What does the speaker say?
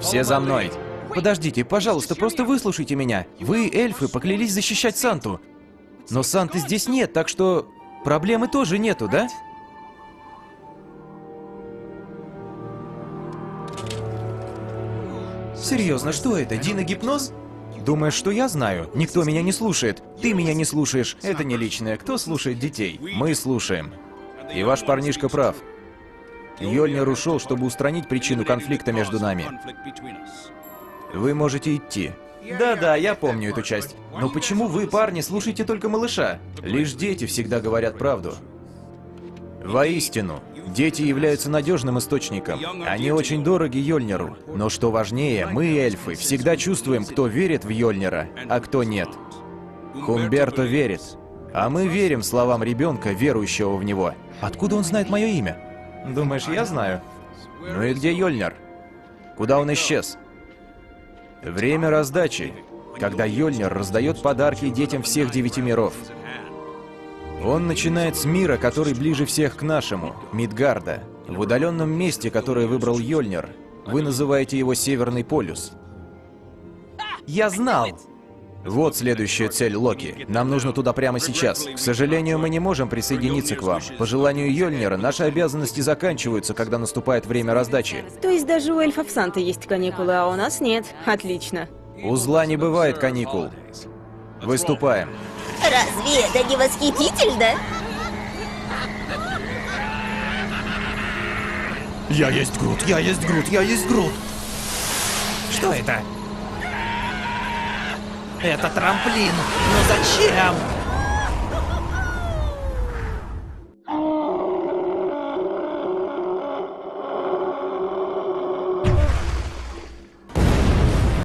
Все за мной. Подождите, пожалуйста, просто выслушайте меня. Вы, эльфы, поклялись защищать Санту. Но Санты здесь нет, так что проблемы тоже нету, да? Серьезно, что это? Диногипноз? Думаешь, что я знаю? Никто меня не слушает. Ты меня не слушаешь. Это не личное. Кто слушает детей? Мы слушаем. И ваш парнишка прав. Йольнир ушел, чтобы устранить причину конфликта между нами. Вы можете идти. Да-да, я помню эту часть. Но почему вы, парни, слушаете только малыша? Лишь дети всегда говорят правду. Воистину, дети являются надежным источником. Они очень дороги Йольниру. Но что важнее, мы, эльфы, всегда чувствуем, кто верит в Йольнира, а кто нет. Хумберто верит. А мы верим словам ребенка, верующего в него. Откуда он знает мое имя? Думаешь, я знаю? Ну и где Йольнир? Куда он исчез? Время раздачи, когда Йольнир раздает подарки детям всех 9 миров. Он начинает с мира, который ближе всех к нашему, Мидгарда. В удаленном месте, которое выбрал Йольнир, вы называете его Северный полюс. Я знал! Вот следующая цель Локи. Нам нужно туда прямо сейчас. К сожалению, мы не можем присоединиться к вам. По желанию Йольнира, наши обязанности заканчиваются, когда наступает время раздачи. То есть даже у эльфов Санты есть каникулы, а у нас нет. Отлично. У зла не бывает каникул. Выступаем. Разве это не восхитительно? Я есть Грут, я есть Грут, я есть Грут. Что это? Это трамплин. Но зачем?